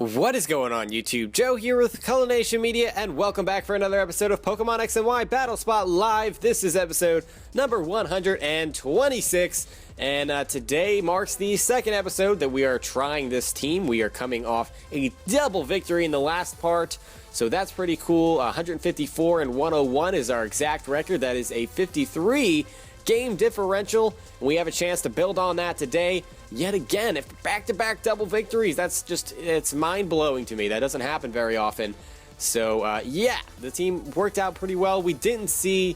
What is going on, YouTube? Joe here with Culination Media, and welcome back for another episode of Pokemon X and Y Battle Spot Live. This is episode number 126, and today marks the second episode that we are trying this team. We are coming off a double victory in the last part, so that's pretty cool. 154 and 101 is our exact record. That is a 53 game differential. We have a chance to build on that today. Yet again, if back-to-back double victories, it's mind-blowing to me. That doesn't happen very often. So, yeah, the team worked out pretty well. We didn't see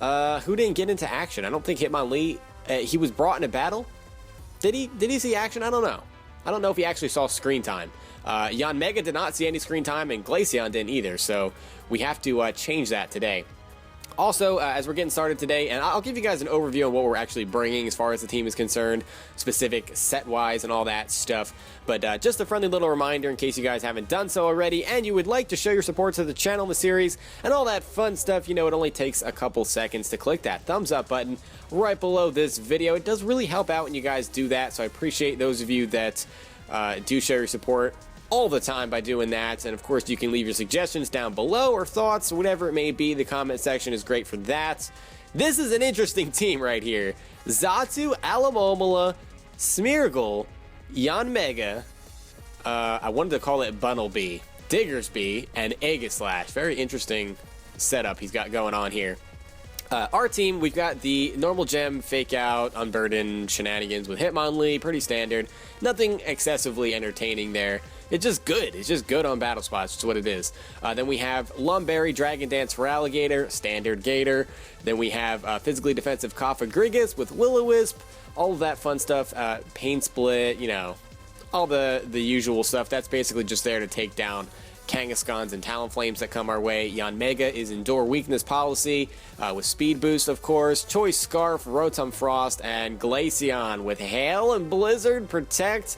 who didn't get into action. I don't think Hitmonlee, he was brought into battle. Did he see action? I don't know. I don't know if he actually saw screen time. Yanmega did not see any screen time, and Glaceon didn't either. So we have to change that today. Also, as we're getting started today, and I'll give you guys an overview on what we're actually bringing as far as the team is concerned, specific set-wise and all that stuff, but just a friendly little reminder in case you guys haven't done so already, and you would like to show your support to the channel and the series, and all that fun stuff. You know, it only takes a couple seconds to click that thumbs up button right below this video. It does really help out when you guys do that, so I appreciate those of you that do show your support all the time by doing that. And of course, you can leave your suggestions down below or thoughts, whatever it may be. The comment section is great for that. This is an interesting team right here. Xatu, Alomomola, Smeargle, Yanmega, I wanted to call it Bunnelby, Diggersby, and Aegislash. Very interesting setup he's got going on here. Our team, we've got the normal gem, fake out, unburdened shenanigans with Hitmonlee, pretty standard. Nothing excessively entertaining there. It's just good. It's just good on battle spots. That's what it is. Then we have Lumberry, Dragon Dance for Alligator, standard Gator. Then we have physically defensive Cofagrigus with Will-O-Wisp, all of that fun stuff. Pain Split, you know, all the usual stuff. That's basically just there to take down Kangaskhan's and Talonflames that come our way. Yanmega is Endure Weakness Policy with Speed Boost, of course. Choice Scarf, Rotom-Frost, and Glaceon with Hail and Blizzard, Protect,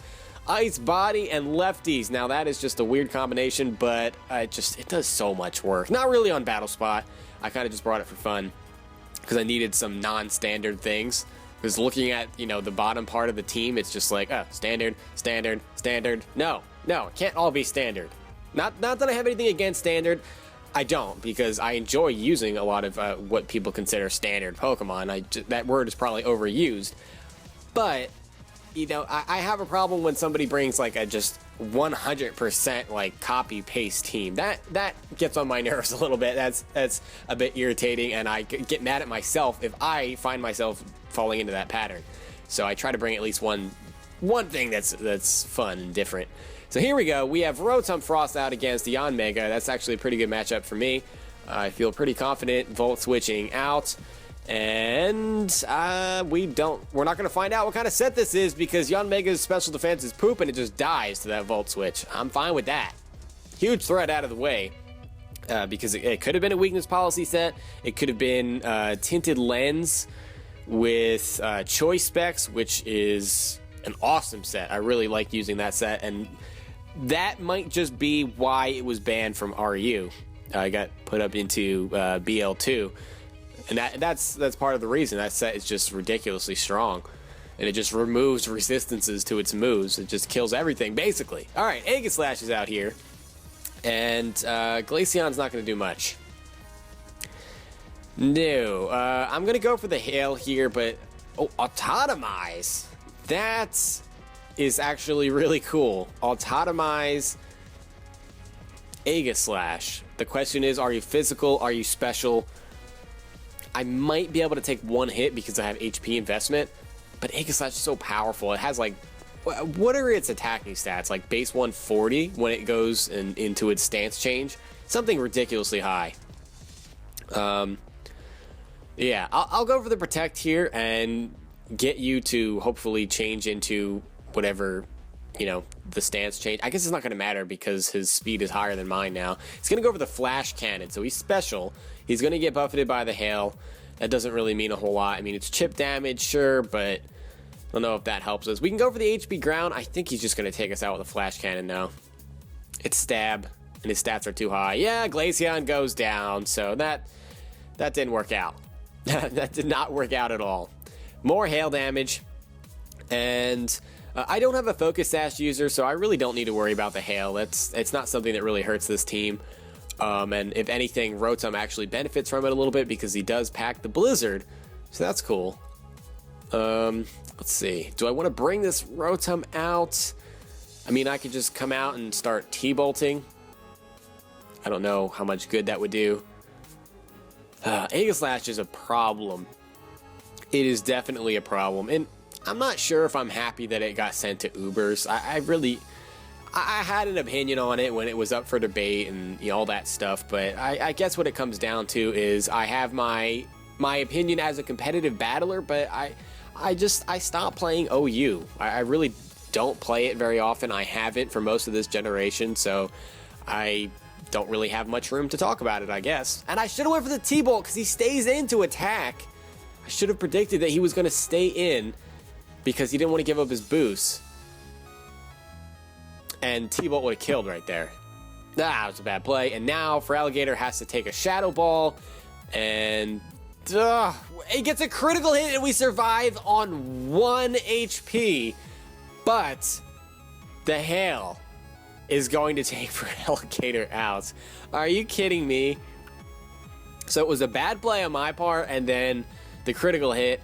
Ice Body, and Lefties. Now that is just a weird combination, but it does so much work. Not really on Battle Spot. I kind of just brought it for fun because I needed some non-standard things. Because looking at, you know, the bottom part of the team, it's just like, standard, standard, standard. No, it can't all be standard. Not that I have anything against standard. I don't, because I enjoy using a lot of what people consider standard Pokemon. That word is probably overused. But, you know, I have a problem when somebody brings like a just 100% like copy-paste team. That gets on my nerves a little bit. That's a bit irritating, and I get mad at myself if I find myself falling into that pattern. So I try to bring at least one thing that's fun and different. So here we go. We have Rotom-Frost out against Yanmega. That's actually a pretty good matchup for me. I feel pretty confident Volt switching out. And we're not going to find out what kind of set this is because Yanmega's special defense is poop and it just dies to that Volt switch. I'm fine with that. Huge threat out of the way. Because it could have been a weakness policy set. It could have been Tinted Lens with Choice Specs, which is an awesome set. I really like using that set, and that might just be why it was banned from RU. I got put up into BL2, and that's part of the reason. That set is just ridiculously strong, and it just removes resistances to its moves. It just kills everything, basically. All right, Aegislash is out here, and Glaceon's not going to do much. No, I'm going to go for the Hail here, but Autotomize. That is actually really cool. Autotomize Aegislash. The question is, are you physical? Are you special? I might be able to take one hit because I have HP investment, but Aegislash is so powerful. It has like, what are its attacking stats? Like base 140 when it goes into its stance change? Something ridiculously high. Yeah, I'll go for the Protect here and get you to hopefully change into whatever, you know, the stance change. I guess it's not going to matter because his speed is higher than mine now. He's going to go for the Flash Cannon, so he's special. He's going to get buffeted by the Hail. That doesn't really mean a whole lot. I mean, it's chip damage, sure, but I don't know if that helps us. We can go for the HP Ground. I think he's just going to take us out with a Flash Cannon now. It's Stab, and his stats are too high. Yeah, Glaceon goes down, so that didn't work out. That did not work out at all. More hail damage, and I don't have a Focus Sash user, so I really don't need to worry about the Hail. It's not something that really hurts this team. And if anything, Rotom actually benefits from it a little bit because he does pack the Blizzard. So that's cool. Let's see. Do I want to bring this Rotom out? I mean, I could just come out and start T-bolting. I don't know how much good that would do. Aegislash is a problem. It is definitely a problem. And I'm not sure if I'm happy that it got sent to Ubers. I had an opinion on it when it was up for debate and all that stuff. But I guess what it comes down to is I have my opinion as a competitive battler, but I stopped playing OU. I really don't play it very often. I haven't for most of this generation, so I don't really have much room to talk about it, I guess. And I should have went for the T-Bolt because he stays in to attack. I should have predicted that he was going to stay in because he didn't want to give up his boost. And T-Bolt would have killed right there. That was a bad play. And now Feraligatr has to take a Shadow Ball. And he gets a critical hit and we survive on 1 HP. But the Hail is going to take Feraligatr out. Are you kidding me? So it was a bad play on my part, and then the critical hit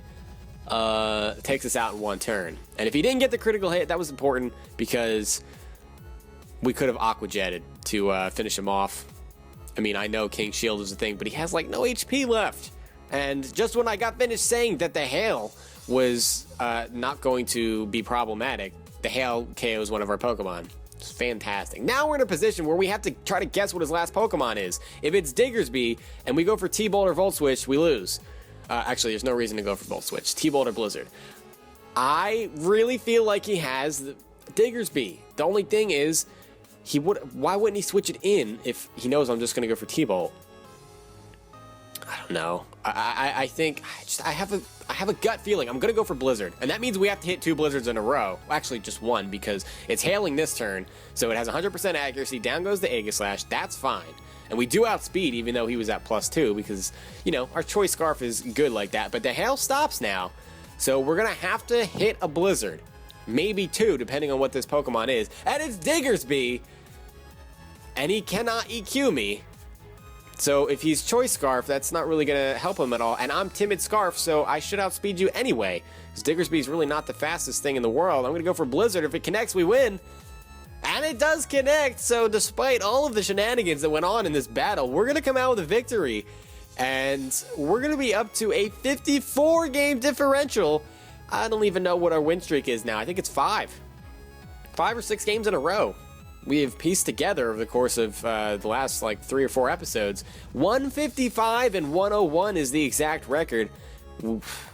takes us out in one turn. And if he didn't get the critical hit, that was important because we could have Aqua Jetted to finish him off. I mean, I know King Shield is a thing, but he has like no HP left. And just when I got finished saying that the Hail was not going to be problematic, the Hail KOs one of our Pokemon. It's fantastic. Now we're in a position where we have to try to guess what his last Pokemon is. If it's Diggersby and we go for T-Bolt or Volt Switch, we lose. Actually, there's no reason to go for Volt Switch. T-Bolt or Blizzard. I really feel like he has the Diggersby. The only thing is, why wouldn't he switch it in if he knows I'm just going to go for T-Bolt? I don't know. I think I have a gut feeling I'm gonna go for Blizzard, and that means we have to hit 2 Blizzards in a row. Well, actually, just 1 because it's hailing this turn, so it has 100% accuracy. Down goes the Aegislash. That's fine, and we do outspeed even though he was at +2 because our Choice Scarf is good like that. But the hail stops now, so we're gonna have to hit a Blizzard, maybe 2 depending on what this Pokemon is, and it's Diggersby, and he cannot EQ me. So if he's Choice Scarf, that's not really going to help him at all. And I'm Timid Scarf, so I should outspeed you anyway. Because Diggersby is really not the fastest thing in the world. I'm going to go for Blizzard. If it connects, we win. And it does connect. So despite all of the shenanigans that went on in this battle, we're going to come out with a victory. And we're going to be up to a 54-game differential. I don't even know what our win streak is now. I think it's 5. 5 or 6 games in a row. We have pieced together over the course of the last 3 or 4 episodes. 155 and 101 is the exact record. Oof.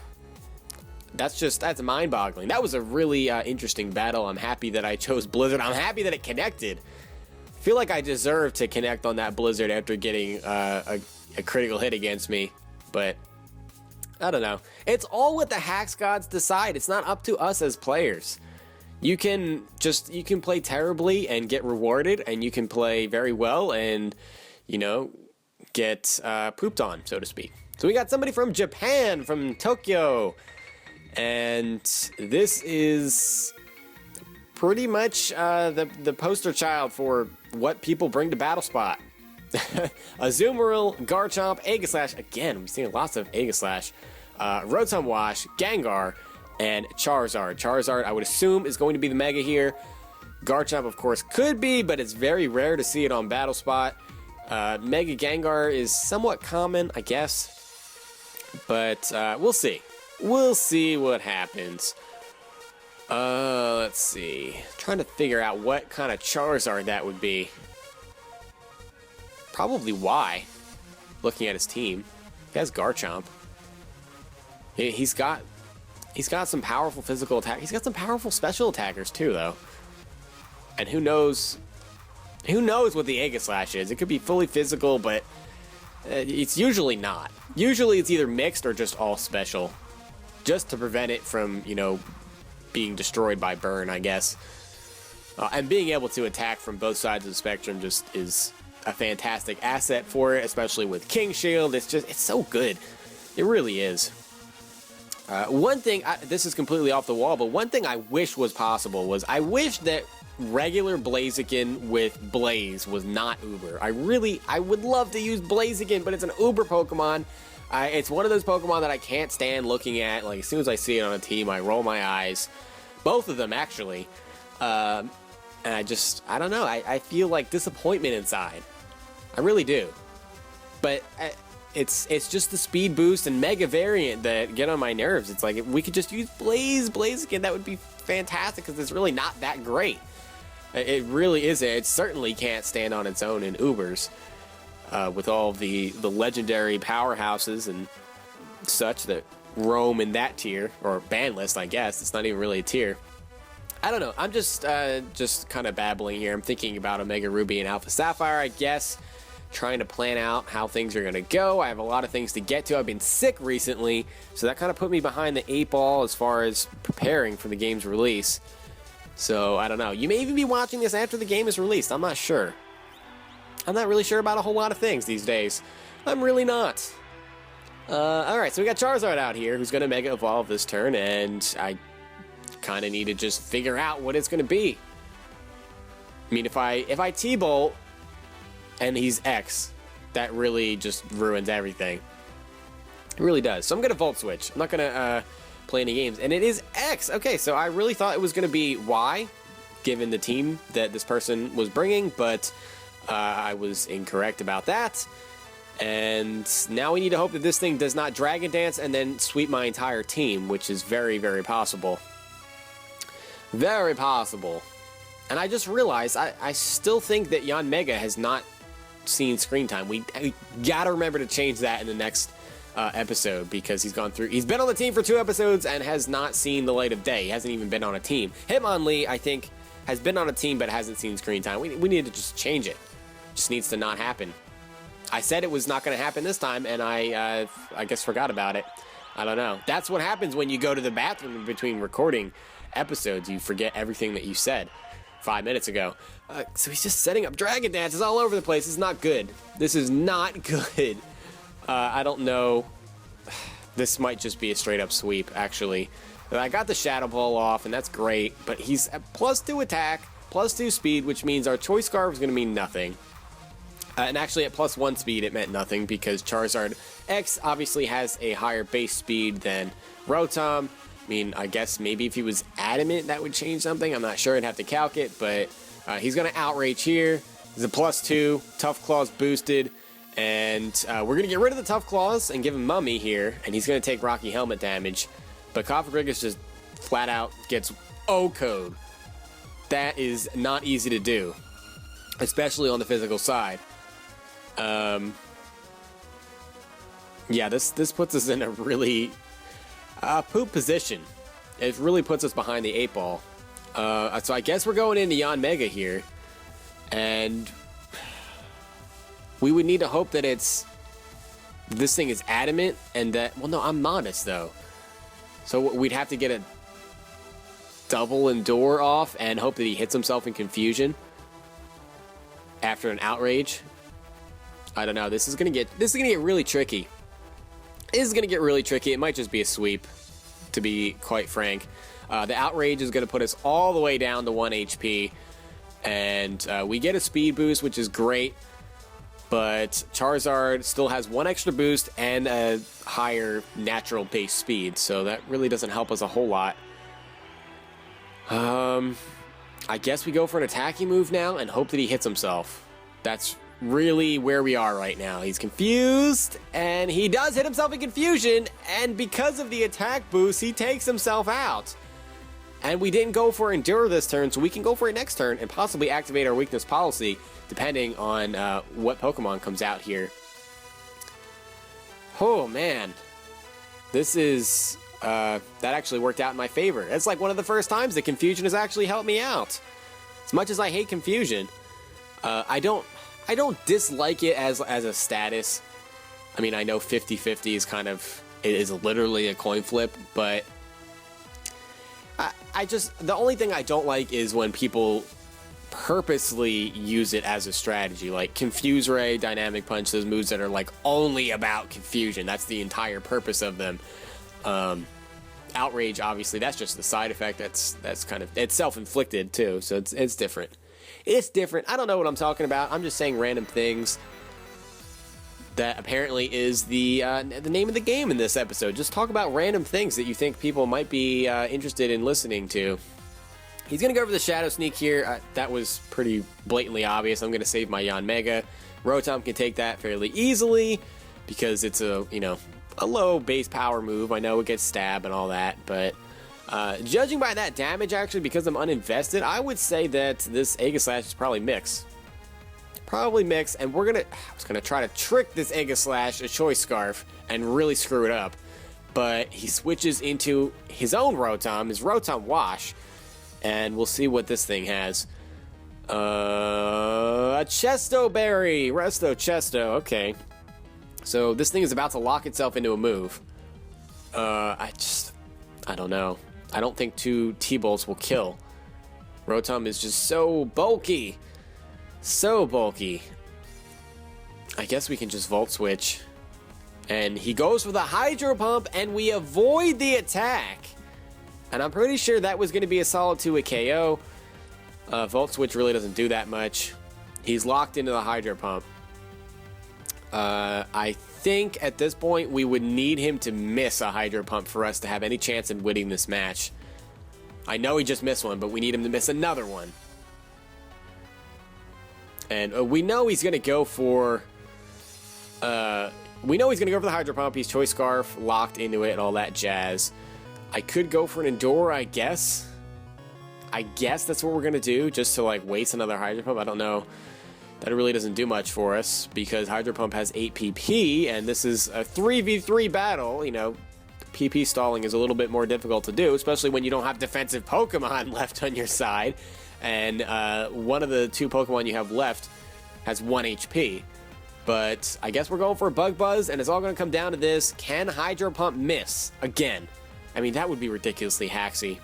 That's mind-boggling. That was a really interesting battle. I'm happy that I chose Blizzard. I'm happy that it connected. I feel like I deserve to connect on that Blizzard after getting a critical hit against me, but I don't know. It's all what the Hacks Gods decide. It's not up to us as players. You can play terribly and get rewarded, and you can play very well and, get pooped on, so to speak. So we got somebody from Japan, from Tokyo, and this is pretty much the poster child for what people bring to Battlespot. Azumarill, Garchomp, Aegislash, again, we're seeing lots of Aegislash, Rotom Wash, Gengar, and Charizard. Charizard, I would assume, is going to be the Mega here. Garchomp, of course, could be, but it's very rare to see it on Battlespot. Mega Gengar is somewhat common, I guess. But we'll see. We'll see what happens. Let's see. Trying to figure out what kind of Charizard that would be. Probably Y, looking at his team. He has Garchomp. He's got some powerful physical attack. He's got some powerful special attackers too, though. And who knows what the Aegislash is? It could be fully physical, but it's usually not. Usually it's either mixed or just all special, just to prevent it from, being destroyed by burn, I guess. And being able to attack from both sides of the spectrum just is a fantastic asset for it, especially with King Shield. It's so good. It really is. One thing, this is completely off the wall, but one thing I wish was possible was I wish that regular Blaziken with Blaze was not Uber. I would love to use Blaziken, but it's an Uber Pokemon. It's one of those Pokemon that I can't stand looking at. Like, as soon as I see it on a team, I roll my eyes. Both of them, actually. And I don't know. I feel like disappointment inside. I really do. But it's just the speed boost and Mega variant that get on my nerves. It's like, if we could just use Blaziken, that would be fantastic, because it's really not that great. It really isn't. It certainly can't stand on its own in Ubers. With all the legendary powerhouses and such that roam in that tier, or ban list, I guess. It's not even really a tier. I don't know. I'm just kind of babbling here. I'm thinking about Omega Ruby and Alpha Sapphire, I guess. Trying to plan out how things are going to go. I have a lot of things to get to. I've been sick recently, so that kind of put me behind the 8 ball as far as preparing for the game's release. So, I don't know. You may even be watching this after the game is released. I'm not sure. I'm not really sure about a whole lot of things these days. I'm really not. Alright, so we got Charizard out here, who's going to Mega Evolve this turn, and I kind of need to just figure out what it's going to be. I mean, if I T-Bolt and he's X, that really just ruins everything. It really does. So I'm going to Volt Switch. I'm not going to play any games. And it is X. Okay, so I really thought it was going to be Y, given the team that this person was bringing, but I was incorrect about that. And now we need to hope that this thing does not Dragon Dance and then sweep my entire team, which is very, very possible. Very possible. And I just realized I still think that Yanmega has not seen screen time. We gotta remember to change that in the next episode, because he's been on the team for 2 episodes and has not seen the light of day. He hasn't even been on a team. Hitmonlee, I think, has been on a team but hasn't seen screen time. We need to just change it. Just needs to not happen. I said it was not going to happen this time, and I guess forgot about it. I don't know. That's what happens when you go to the bathroom in between recording episodes. You forget everything that you said 5 minutes ago. So he's just setting up Dragon Dances all over the place. It's not good. This is not good. I don't know. This might just be a straight up sweep, actually. I got the Shadow Ball off, and that's great, but he's at +2 attack, +2 speed, which means our Choice Scarf is going to mean nothing. And actually at +1 speed it meant nothing, because Charizard X obviously has a higher base speed than Rotom. I mean, I guess maybe if he was Adamant that would change something. I'm not sure. I'd have to calc it, but he's going to Outrage here. He's a +2, Tough Claws boosted, and we're going to get rid of the Tough Claws and give him Mummy here, and he's going to take Rocky Helmet damage. But Cofagrigus just flat out gets O-Code. That is not easy to do, especially on the physical side. Yeah, this puts us in a really poop position. It really puts us behind the 8 ball. So I guess we're going into Yanmega here, and we would need to hope that this thing is Adamant, and that, well, no, I'm Modest though, so we'd have to get a double Endure off and hope that he hits himself in Confusion after an Outrage. I don't know. This is gonna get really tricky. This is gonna get really tricky. It might just be a sweep, to be quite frank. The Outrage is gonna put us all the way down to 1 HP, and we get a speed boost, which is great. But Charizard still has 1 extra boost and a higher natural base speed, so that really doesn't help us a whole lot. I guess we go for an attacking move now and hope that he hits himself. That's really where we are right now. He's confused, and he does hit himself in Confusion, and because of the attack boost, he takes himself out. And we didn't go for Endure this turn, so we can go for it next turn and possibly activate our weakness policy, depending on what Pokemon comes out here. Oh, man. This is... that actually worked out in my favor. It's like one of the first times that Confusion has actually helped me out. As much as I hate Confusion, I don't dislike it as a status. I mean, I know 50-50 is it is literally a coin flip, but the only thing I don't like is when people purposely use it as a strategy, like Confuse Ray, Dynamic Punch, those moves that are like only about confusion. That's the entire purpose of them. outrage, obviously, that's just the side effect. That's kind of, it's self-inflicted too, so it's different. It's different. I don't know what I'm talking about. I'm just saying random things. That apparently is the name of the game in this episode. Just talk about random things that you think people might be interested in listening to. He's going to go for the Shadow Sneak here. That was pretty blatantly obvious. I'm going to save my Yanmega. Rotom can take that fairly easily because it's a low base power move. I know it gets stab and all that, but judging by that damage, actually, because I'm uninvested, I would say that this Aegislash is probably mix. Probably mix, and I was gonna try to trick this Aegislash, a Choice Scarf, and really screw it up. But he switches into his own Rotom, his Rotom Wash, and we'll see what this thing has. A Chesto Berry, Resto Chesto, okay. So this thing is about to lock itself into a move. I don't know. I don't think 2 T-Bolts will kill. Rotom is just so bulky. So bulky. I guess we can just Volt Switch. And he goes for the Hydro Pump, and we avoid the attack. And I'm pretty sure that was going to be a solid 2 KO. Volt Switch really doesn't do that much. He's locked into the Hydro Pump. I think at this point we would need him to miss a Hydro Pump for us to have any chance in winning this match. I know he just missed one, but we need him to miss another one. And we know he's going to go for... the Hydro Pump. He's Choice Scarf, locked into it, and all that jazz. I could go for an Endure, I guess. I guess that's what we're going to do, just to, like, waste another Hydro Pump. I don't know. That really doesn't do much for us, because Hydro Pump has 8 PP, and this is a 3v3 battle. You know, PP stalling is a little bit more difficult to do, especially when you don't have defensive Pokemon left on your side. And one of the 2 Pokemon you have left has 1 HP. But I guess we're going for a Bug Buzz, and it's all going to come down to this. Can Hydro Pump miss again? I mean, that would be ridiculously hacksy.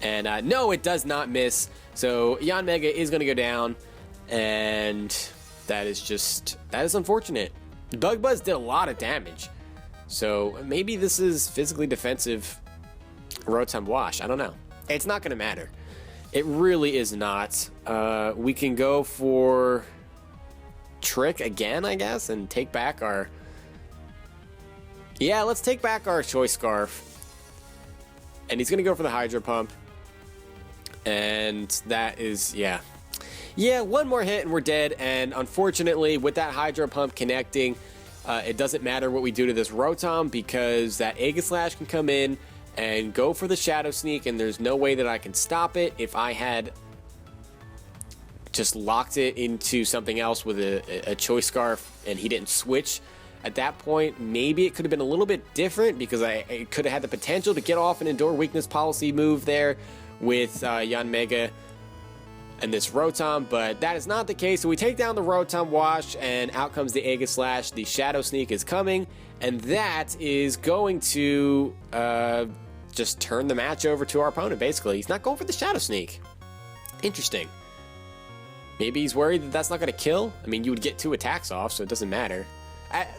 And no, it does not miss. So Yanmega is going to go down, and that is unfortunate. Bug Buzz did a lot of damage. So maybe this is physically defensive Rotom Wash. I don't know. It's not going to matter. It really is not. We can go for Trick again, I guess, and take back our... Yeah, let's take back our Choice Scarf. And he's going to go for the Hydro Pump. And that is, yeah. Yeah, one more hit and we're dead. And unfortunately, with that Hydro Pump connecting, it doesn't matter what we do to this Rotom, because that Aegislash can come in and go for the Shadow Sneak, and there's no way that I can stop it. If I had just locked it into something else with a Choice Scarf and he didn't switch at that point, maybe it could have been a little bit different, because I could have had the potential to get off an Endure Weakness Policy move there with Yanmega and this Rotom, but that is not the case. So we take down the Rotom Wash, and out comes the Aegislash. The Shadow Sneak is coming, and that is going to just turn the match over to our opponent, basically. He's not going for the Shadow Sneak. Interesting. Maybe he's worried that that's not going to kill. I mean, you would get 2 attacks off, so it doesn't matter.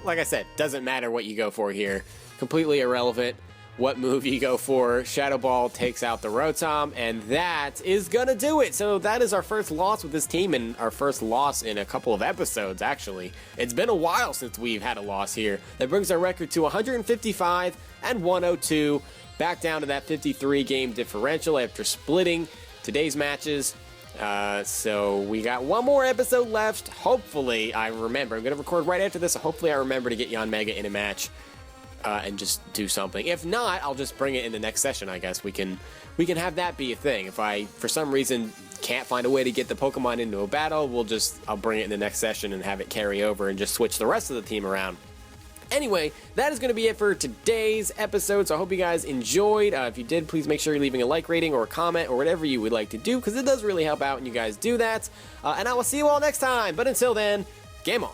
Like I said, doesn't matter what you go for here. Completely irrelevant what move you go for. Shadow Ball takes out the Rotom, and that is gonna do it. So that is our first loss with this team, and our first loss in a couple of episodes, actually. It's been a while since we've had a loss here. That brings our record to 155 and 102, back down to that 53 game differential after splitting today's matches. So we got one more episode left. Hopefully I remember. I'm going to record right after this, so hopefully I remember to get Yanmega in a match and just do something. If not, I'll just bring it in the next session, I guess. We can have that be a thing. If I, for some reason, can't find a way to get the Pokemon into a battle, I'll bring it in the next session and have it carry over and just switch the rest of the team around. Anyway, that is going to be it for today's episode, so I hope you guys enjoyed. If you did, please make sure you're leaving a like rating or a comment or whatever you would like to do, because it does really help out when you guys do that. And I will see you all next time, but until then, game on.